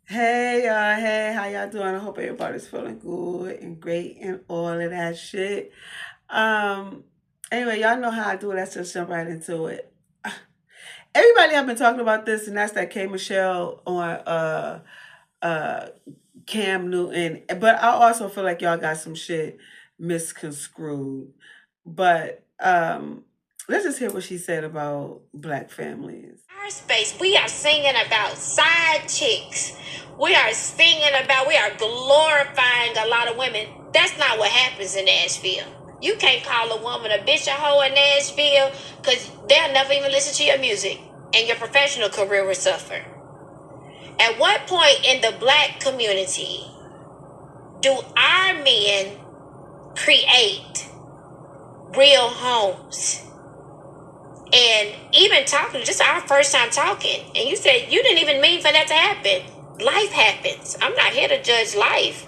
Hey y'all, hey, how y'all doing? I hope everybody's feeling good and great and all of that shit. Um, anyway, y'all know how I do it. Let's just jump right into it. Everybody have been talking about this, and that's that K Michelle on uh Cam Newton. But I also feel like y'all got some shit misconstrued. But let's just hear what she said about black families. Our space, we are singing about side chicks. We are glorifying a lot of women. That's not what happens in Nashville. You can't call a woman a bitch, a hoe in Nashville, because they'll never even listen to your music and your professional career will suffer. At what point in the black community do our men create real homes? And even talking, just our first time talking, and you said you didn't even mean for that to happen. Life happens. I'm not here to judge life.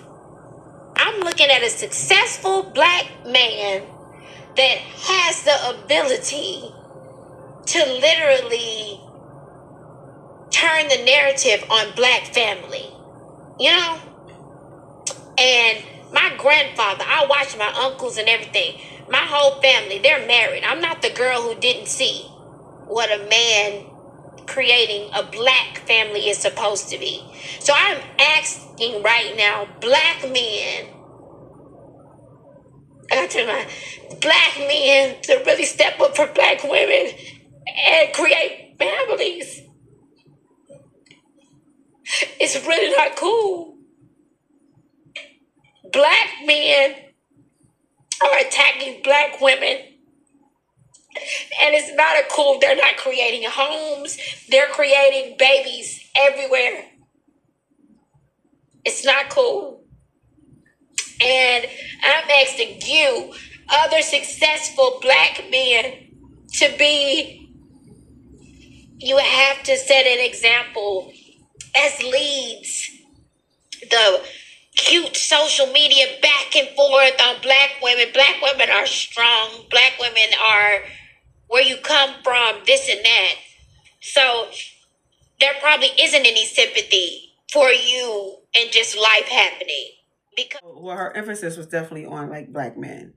I'm looking at a successful black man that has the ability to literally turn the narrative on black family. You know? And my grandfather, I watch my uncles and everything. My whole family, they're married. I'm not the girl who didn't see what a man creating a black family is supposed to be. So I'm asking right now, black men, I tell my black men to really step up for black women and create families. It's really not cool. Black men are attacking black women. And it's not a cool, they're not creating homes, they're creating babies everywhere. It's not cool. And I'm asking you, other successful black men, to be, you have to set an example as leads. The cute social media back and forth on black women. Black women are strong. Black women are where you come from, this and that. So there probably isn't any sympathy for you and just life happening. Because Well, her emphasis was definitely on like black men,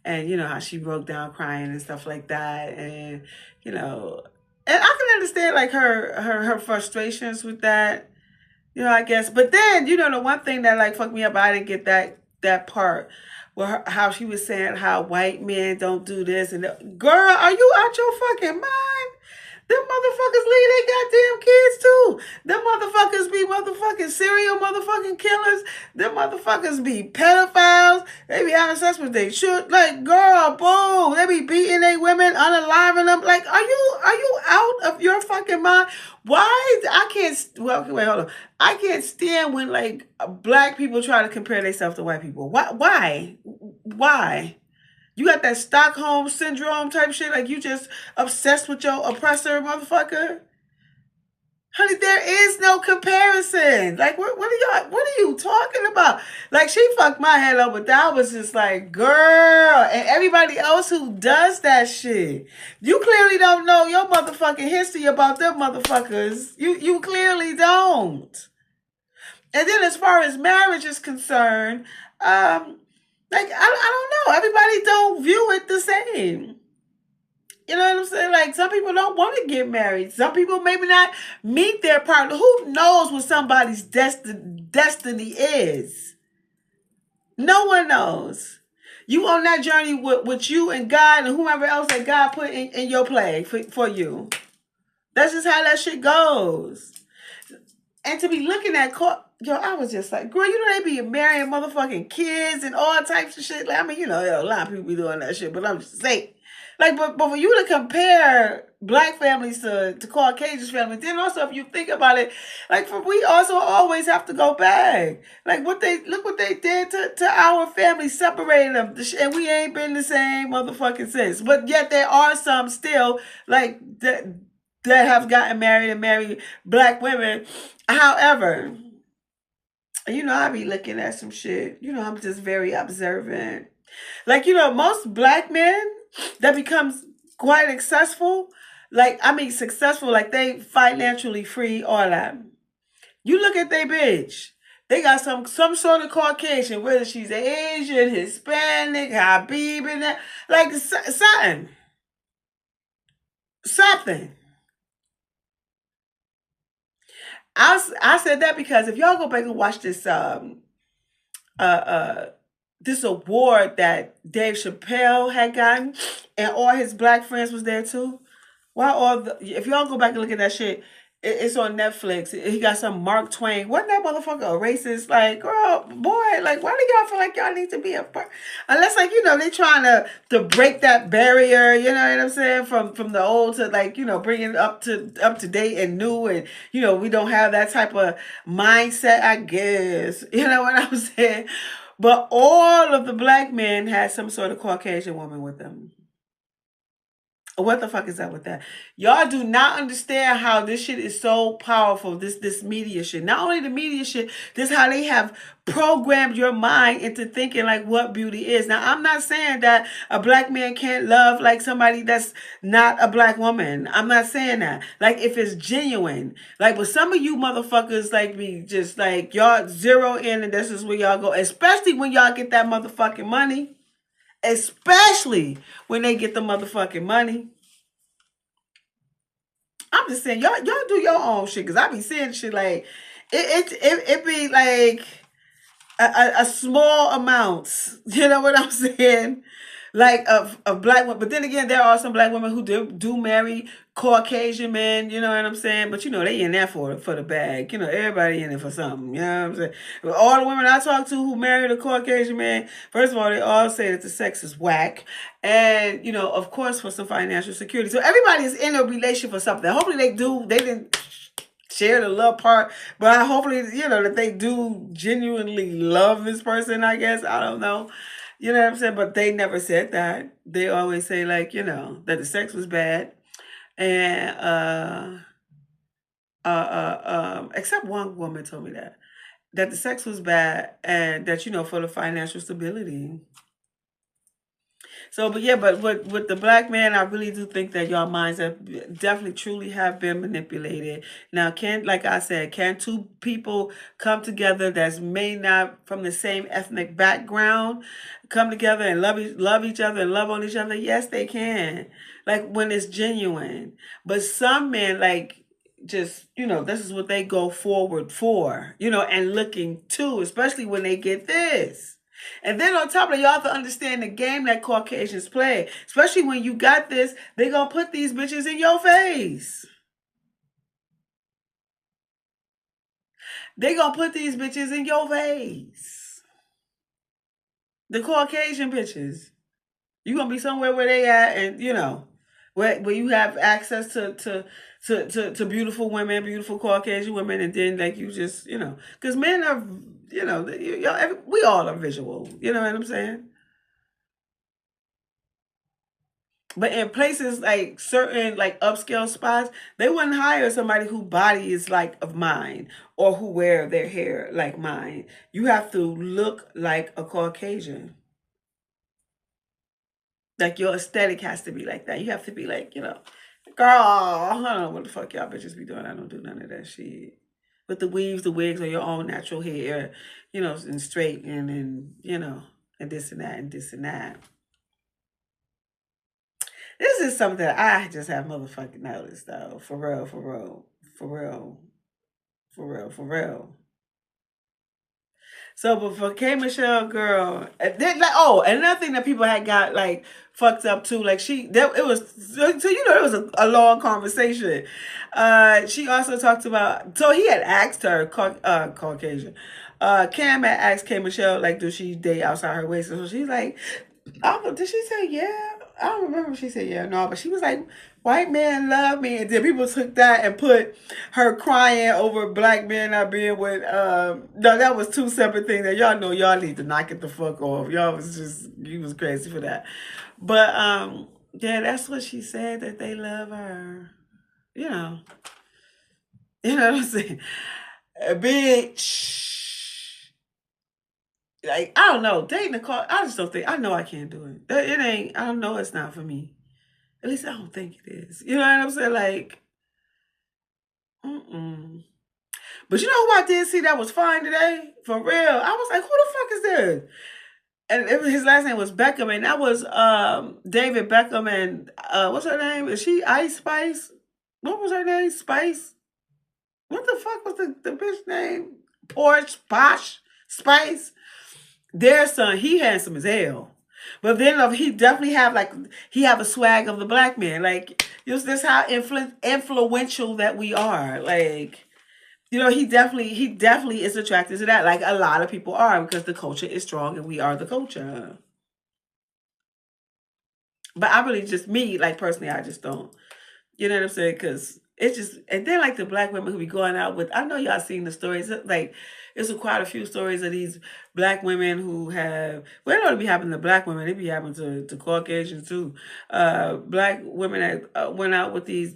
and you know how she broke down crying and stuff like that, and you know, and I can understand like her frustrations with that, you know, I guess. But then you know the one thing that like fucked me up, I didn't get that part where how she was saying how white men don't do this and girl, are you out your fucking mind? Them motherfuckers leave their goddamn kids too. Them motherfuckers be motherfucking serial motherfucking killers. Them motherfuckers be pedophiles. They be having sex with they shoot. Like, girl, boo. They be beating they women, unaliving them. Like, are you out of your fucking mind? Why? I can't. Well, okay, wait, hold on. I can't stand when like black people try to compare themselves to white people. Why? Why? Why? You got that Stockholm syndrome type shit, like you just obsessed with your oppressor, motherfucker. Honey, there is no comparison. Like, what are you talking about? Like, she fucked my head up, but that was just like, girl, and everybody else who does that shit. You clearly don't know your motherfucking history about them motherfuckers. You clearly don't. And then as far as marriage is concerned, like I don't know. Everybody don't view it the same. You know what I'm saying? Like some people don't want to get married. Some people maybe not meet their partner. Who knows what somebody's destiny is? No one knows. You on that journey with you and God and whoever else that God put in your play for you. That's just how that shit goes. And to be looking at yo, I was just like, girl, you know they be marrying motherfucking kids and all types of shit. Like, I mean, you know, a lot of people be doing that shit, but I'm just saying. Like, but for you to compare black families to Caucasian families, then also if you think about it, like we also always have to go back. Like look what they did to our family, separated them, and we ain't been the same motherfucking since. But yet there are some still like that have gotten married and married black women. However, you know, I be looking at some shit. You know, I'm just very observant. Like, you know, most black men that becomes quite successful, like, I mean, successful, like they financially free, all that. You look at they bitch. They got some sort of Caucasian, whether she's Asian, Hispanic, Habib, and that, like something, something. I said that because if y'all go back and watch uh, uh, this award that Dave Chappelle had gotten, and all his black friends was there too. Why all the? If y'all go back and look at that shit, it's on Netflix. He got some Mark Twain. Wasn't that motherfucker a racist? Like, girl, boy, like, why do y'all feel like y'all need to be a part? Unless, like, they trying to break that barrier. You know what I'm saying? From the old to, like, bring it up to date and new, and we don't have that type of mindset. I guess you know what I'm saying. But all of the black men had some sort of Caucasian woman with them. What the fuck is up with that? Y'all do not understand how this shit is so powerful. This media shit. Not only the media shit, this how they have programmed your mind into thinking like what beauty is. Now, I'm not saying that a black man can't love like somebody that's not a black woman. I'm not saying that. Like if it's genuine. Like but some of you motherfuckers like me, just like y'all zero in and this is where y'all go. Especially when y'all get that motherfucking money. Especially when they get the motherfucking money. I'm just saying, y'all do your own shit, cause I be seeing shit like it be like a small amount. You know what I'm saying? Like of black women, but then again, there are some black women who do marry Caucasian men. You know what I'm saying? But they in there for the bag. Everybody in it for something. You know what I'm saying? But all the women I talk to who married a Caucasian man, first of all, they all say that the sex is whack, and of course, for some financial security. So everybody is in a relation for something. Hopefully, they do. They didn't share the love part, but I hopefully that they do genuinely love this person. I guess I don't know. You know what I'm saying? But they never said that. They always say like that the sex was bad, and except one woman told me that the sex was bad, and that for the financial stability. So, but yeah, but with the black man, I really do think that y'all minds have definitely truly have been manipulated. Now, like I said, can two people come together that's may not from the same ethnic background come together and love each other and love on each other? Yes, they can. Like when it's genuine. But some men like just this is what they go forward for, and looking to, especially when they get this. And then on top of it, you have to understand the game that Caucasians play. Especially when you got this, they gonna put these bitches in your face. They gonna put these bitches in your face. The Caucasian bitches. You gonna be somewhere where they at, and where you have access to beautiful women, beautiful Caucasian women, and then like you just because men are we all are visual. You know what I'm saying? But in places like certain like upscale spots, they wouldn't hire somebody whose body is like of mine or who wear their hair like mine. You have to look like a Caucasian. Like your aesthetic has to be like that. You have to be like, girl, I don't know what the fuck y'all bitches be doing. I don't do none of that shit. But the weaves, the wigs are your own natural hair, and straight and and this and that and this and that. This is something that I just have motherfucking noticed though. For real, for real, for real, for real, for real. So, but for K Michelle, girl, and then like, oh, another thing that people had got like fucked up too, like it was so it was a long conversation. She also talked about so he had asked her Caucasian. Cam had asked K Michelle like, does she date outside her waist? So she's like, did she say yeah? I don't remember if she said yeah or no, but she was like, white men love me. And then people took that and put her crying over black men not being with, no, that was two separate things that y'all know y'all need to knock it the fuck off. Y'all was just, you was crazy for that. But, yeah, that's what she said, that they love her. You know. You know what I'm saying? Bitch. Like, I don't know. Dating a car, I just don't think, I know I can't do it. It ain't, I don't know, it's not for me. At least I don't think it is. You know what I'm saying? Like, mm-mm. But you know who I did see that was fine today? For real. I was like, who the fuck is this? And his last name was Beckham, and that was David Beckham, and what's her name? Is she Ice Spice? What was her name? Spice? What the fuck was the bitch name? Posh Spice. Their son, he handsome as hell. But then he definitely have like he have a swag of the black man. Like this how influential that we are. Like he definitely is attracted to that. Like a lot of people are because the culture is strong and we are the culture. But I really just me like personally, I just don't. You know what I'm saying? Because it's just, and then like the black women who be going out with, I know y'all seen the stories. Like, there's quite a few stories of these black women who have, well, it don't be happening to black women, it be happening to Caucasians too. Black women that went out with these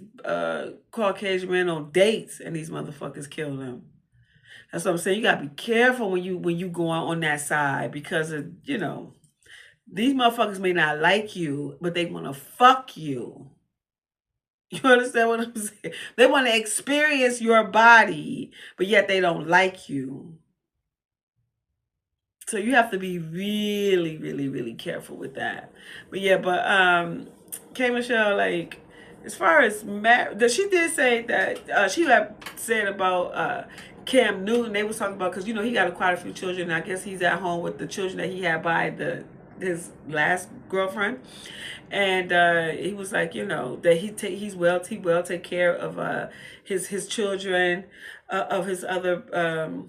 Caucasian men on dates and these motherfuckers kill them. That's what I'm saying. You gotta be careful when you go on that side because of, these motherfuckers may not like you, but they want to fuck you. You understand what I'm saying? They want to experience your body, but yet they don't like you. So you have to be really, really, really careful with that. But yeah, K Michelle, like, as far as she did say that she had said about Cam Newton. They was talking about because he got quite a few children. I guess he's at home with the children that he had by his last girlfriend, and he was like, that he will take care of his children, of his other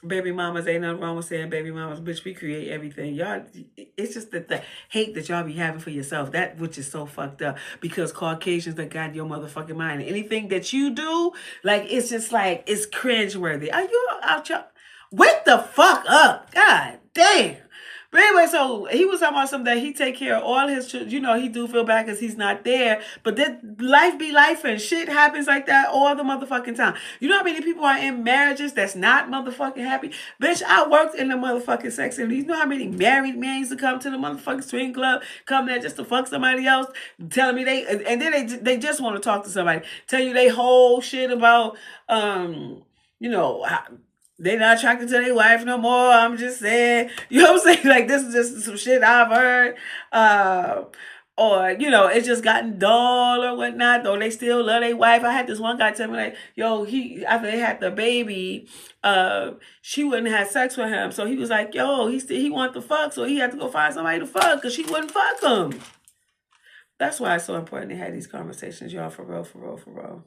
baby mamas. Ain't nothing wrong with saying baby mamas, bitch. We create everything, y'all. It's just that the hate that y'all be having for yourself, that which is so fucked up because Caucasians that got your motherfucking mind. Anything that you do, like, it's just like it's cringeworthy. Are you out y'all? Wake the fuck up, god damn. But anyway, so he was talking about something that he take care of all his children. He do feel bad because he's not there. But then life be life and shit happens like that all the motherfucking time. You know how many people are in marriages that's not motherfucking happy? Bitch, I worked in the motherfucking sex industry. You know how many married men used to come to the motherfucking swing club, come there just to fuck somebody else, telling me and then they just want to talk to somebody, tell you they whole shit about, they not attracted to their wife no more. I'm just saying, you know what I'm saying? Like, this is just some shit I've heard. Or, it's just gotten dull or whatnot, though they still love their wife. I had this one guy tell me, like, yo, after they had the baby, she wouldn't have sex with him. So he was like, yo, he wanted to fuck, so he had to go find somebody to fuck because she wouldn't fuck him. That's why it's so important to have these conversations, y'all, for real, for real, for real.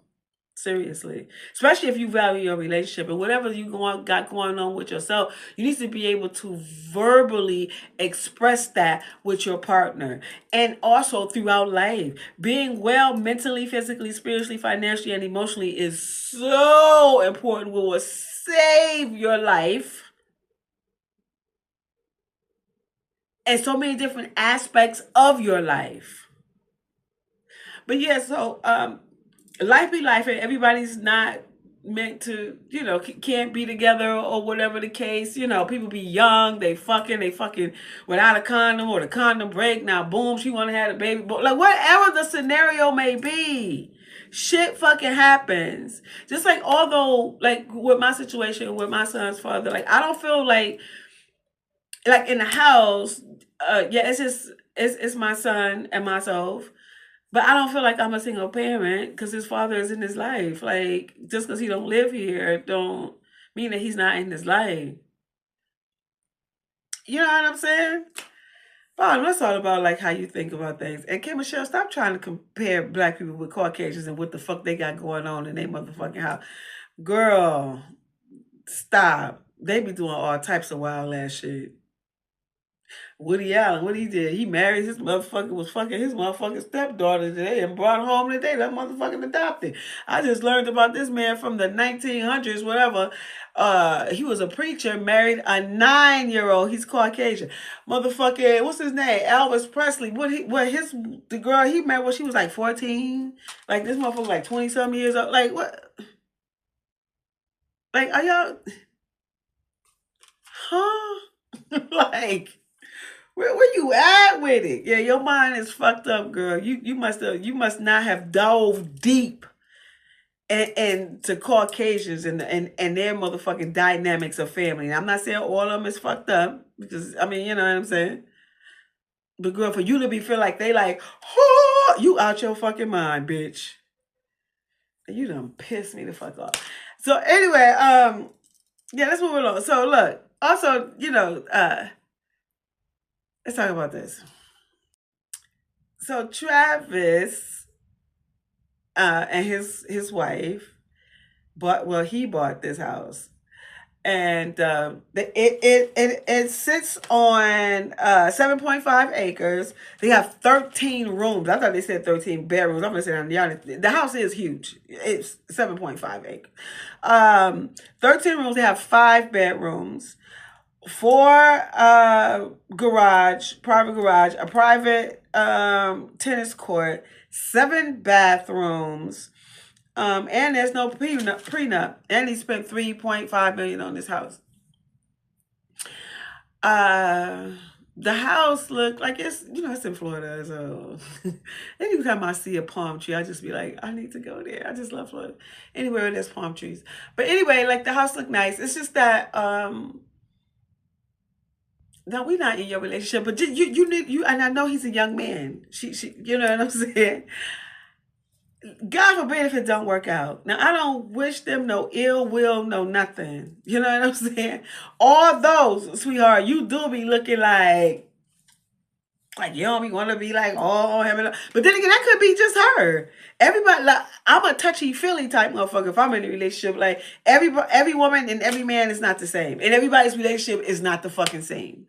Seriously, especially if you value your relationship and whatever you got going on with yourself, you need to be able to verbally express that with your partner, and also throughout life. Being well mentally, physically, spiritually, financially, and emotionally is so important. Will save your life and so many different aspects of your life. But yeah, so life be life, and everybody's not meant to, can't be together or whatever the case. People be young, they fucking without a condom, or the condom break. Now, boom, she want to have a baby. Like, whatever the scenario may be, shit fucking happens. Just like, although, like, with my situation with my son's father, like, I don't feel like in the house, yeah, it's my son and myself. But I don't feel like I'm a single parent because his father is in his life. Like, just because he don't live here don't mean that he's not in his life. You know what I'm saying? But that's all about, like, how you think about things. And Kim Michelle, stop trying to compare black people with Caucasians and what the fuck they got going on in their motherfucking house. Girl, stop. They be doing all types of wild ass shit. Woody Allen, what he did, he married his motherfucker, was fucking his motherfucking stepdaughter today and brought her home today. That motherfucking adopted. I just learned about this man from the 1900s, whatever. He was a preacher, married a 9-year-old. He's Caucasian. Motherfucking, what's his name? Elvis Presley. The girl he married when she was like 14. Like, this motherfucker like 20-something years old. Like, what? Like, are y'all? Huh? Like, where you at with it? Yeah, your mind is fucked up, girl. You must not have dove deep and to Caucasians and their motherfucking dynamics of family. And I'm not saying all of them is fucked up because I mean, you know what I'm saying. But girl, for you to be feel like they like, oh, you out your fucking mind, bitch. You done pissed me the fuck off. So anyway, yeah, let's move along. So look, also, let's talk about this. So Travis and his wife he bought this house, and it sits on 7.5 acres. They have 13 rooms. I thought they said 13 bedrooms. I'm gonna say that, honest. The house is huge. It's 7.5 acres. 13 rooms. They have 5 bedrooms, 4 private garage, a private tennis court, 7 bathrooms. And there's no prenup. And he spent $3.5 million on this house. The house looked like it's in Florida, so anytime time I see a palm tree, I just be like, I need to go there. I just love Florida. Anywhere there's palm trees. But anyway, like the house looked nice. It's just that no, we're not in your relationship, but you need and I know he's a young man. She you know what I'm saying? God forbid if it don't work out. Now, I don't wish them no ill will, no nothing. You know what I'm saying? All those, sweetheart, you do be looking like you don't want to be like, oh, heaven. But then again, that could be just her. Everybody, like, I'm a touchy-feely type motherfucker if I'm in a relationship. Like, every woman and every man is not the same. And everybody's relationship is not the fucking same.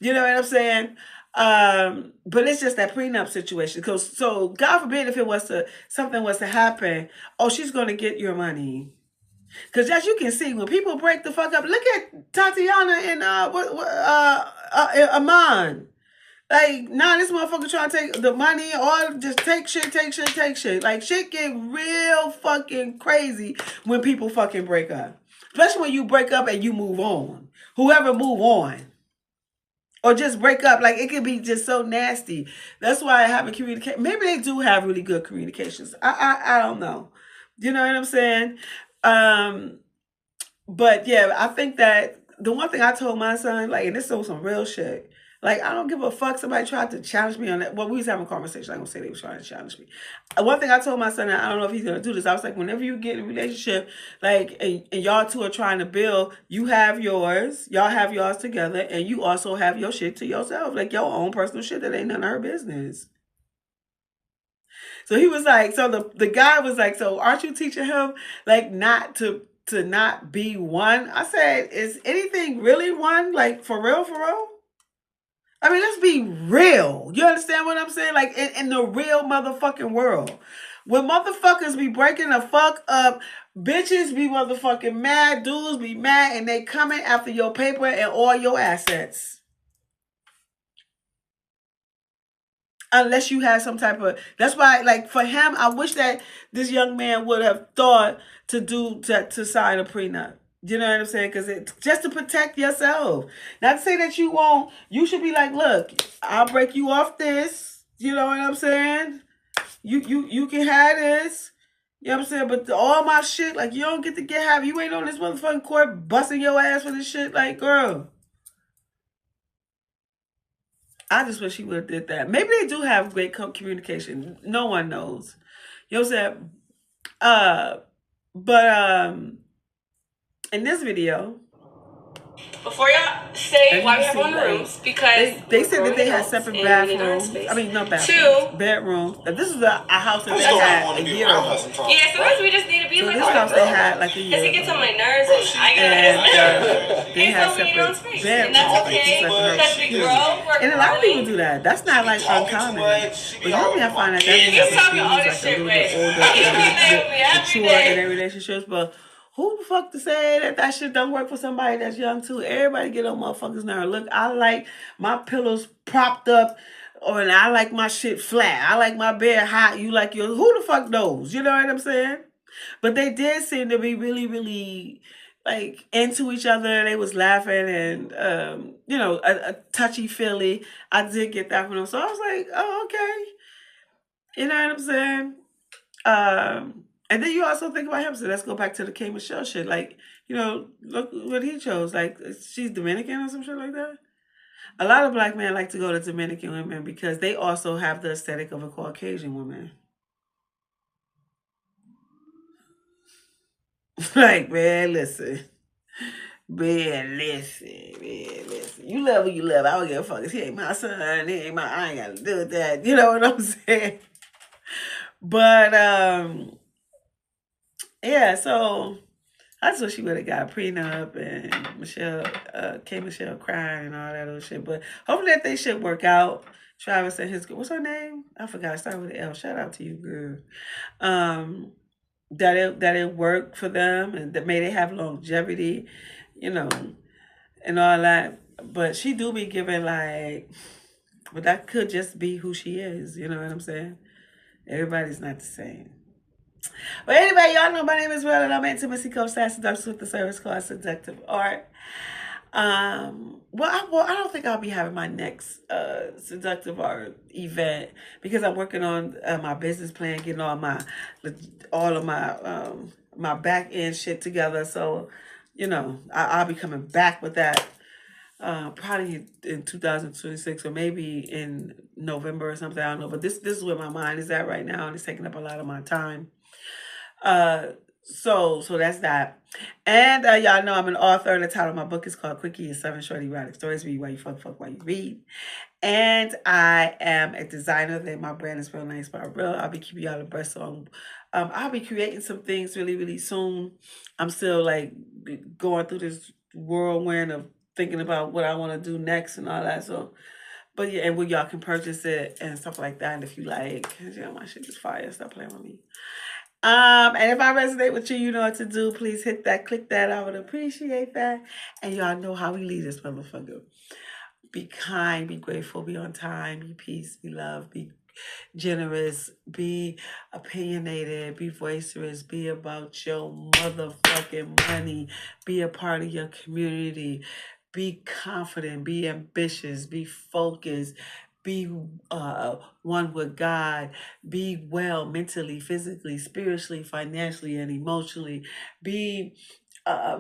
You know what I'm saying? But it's just that prenup situation. So God forbid if something was to happen, oh, she's gonna get your money. Because as you can see, when people break the fuck up, look at Tatiana and Aman. Like, nah, this motherfucker trying to take the money or just take shit. Like, shit get real fucking crazy when people fucking break up. Especially when you break up and you move on. Whoever move on. Or just break up. Like, it can be just so nasty. That's why I haven't communicated. Maybe they do have really good communications. I don't know. You know what I'm saying? But yeah, I think that the one thing I told my son, like, and this was some real shit. Like, I don't give a fuck. Somebody tried to challenge me on that. Well, we was having a conversation. I'm going to say they were trying to challenge me. One thing I told my son, and I don't know if he's going to do this. I was like, whenever you get in a relationship, like, and y'all two are trying to build, you have yours. Y'all have yours together. And you also have your shit to yourself. Like, your own personal shit that ain't none of her business. So he was like, so the guy was like, so aren't you teaching him, like, not to not be one? I said, is anything really one? Like, for real, for real? I mean, let's be real. You understand what I'm saying? Like, in the real motherfucking world. When motherfuckers be breaking the fuck up, bitches be motherfucking mad, dudes be mad, and they coming after your paper and all your assets. Unless you have some type of... That's why, like, for him, I wish that this young man would have thought to sign a prenup. You know what I'm saying? Because it's just to protect yourself. Not to say that you won't. You should be like, look, I'll break you off this. You know what I'm saying? You can have this. You know what I'm saying? But all my shit, like, you don't get to get half. You ain't on this motherfucking court busting your ass for this shit. Like, girl. I just wish he would have did that. Maybe they do have great communication. No one knows. You know what I'm saying? But in this video, before y'all say why we have one rooms, because they said that they had separate bathrooms. I mean, not bathrooms, bedrooms. This is a house that they had a year ago. Yeah, sometimes we just need to be so like, this house they had like a year ago. Because it gets on my nerves, and they had separate bedrooms. And that's okay, because we grow, and a lot of people do that. That's not like uncommon. But normally I find that happens to people who's like a little bit older, a little bit mature in their relationships. But who the fuck to say that shit don't work for somebody that's young too? Everybody get on motherfuckers' nerves. Look, I like my pillows propped up, or I like my shit flat. I like my bed hot. You like yours. Who the fuck knows? You know what I'm saying? But they did seem to be really, really like into each other. They was laughing and a touchy feely. I did get that from them, so I was like, oh, okay. You know what I'm saying? And then you also think about him. So let's go back to the K Michelle shit. Like, look what he chose. Like, she's Dominican or some shit like that. A lot of black men like to go to Dominican women because they also have the aesthetic of a Caucasian woman. Like, man, listen. Man, listen. You love who you love. I don't give a fuck. He ain't my son. He ain't my. I ain't got to do with that. You know what I'm saying? But yeah. So that's what she would have got a prenup and Michelle crying and all that other shit. But hopefully that they should work out. Travis and his, what's her name? I forgot. Start with an L. Shout out to you, girl. Um, that it worked for them and that made it have longevity, you know, and all that. But she do be giving like, but that could just be who she is. You know what I'm saying? Everybody's not the same. But anyway, y'all know my name is Rill and I'm an intimacy coach, seductress with the service called Seductive Art. I don't think I'll be having my next seductive art event because I'm working on my business plan, getting all of my back end shit together. So, I'll be coming back with that probably in 2026 or maybe in November or something. I don't know, but this is where my mind is at right now, and it's taking up a lot of my time. So that's that. And y'all know I'm an author. The title of my book is called Quickie and 7 Short Erotic Stories. Read while you fuck while you read. And I am a designer. That my brand is Real Nice by Rill. I'll be keeping y'all abreast on. I'll be creating some things really, really soon. I'm still like going through this whirlwind of thinking about what I want to do next and all that. So, but yeah, and where y'all can purchase it and stuff like that. And if you like, my shit is fire. Stop playing with me. And if I resonate with you, you know what to do. Please hit that, click that. I would appreciate that. And y'all know how we lead this motherfucker. Be kind, be grateful, be on time, be peace, be love, be generous, be opinionated, be boisterous, be about your motherfucking money, be a part of your community, be confident, be ambitious, be focused, be one with God, be well mentally, physically, spiritually, financially, and emotionally, be a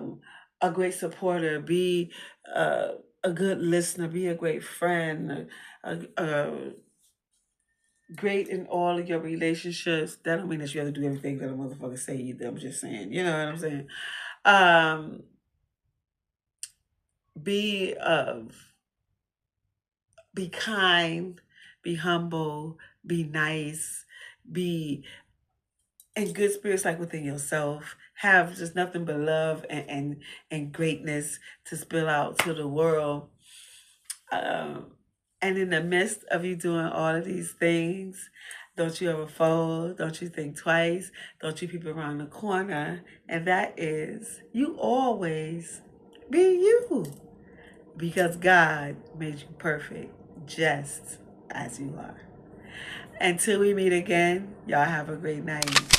great supporter, be a good listener, be a great friend, great in all of your relationships. That don't mean that you have to do everything that a motherfucker say either. I'm just saying, you know what I'm saying? Be be kind, be humble, be nice, be in good spirits like within yourself. Have just nothing but love and greatness to spill out to the world. And in the midst of you doing all of these things, don't you ever fold, don't you think twice, don't you peep around the corner, and that is you always be you. Because God made you perfect just as you are. Until we meet again, y'all have a great night.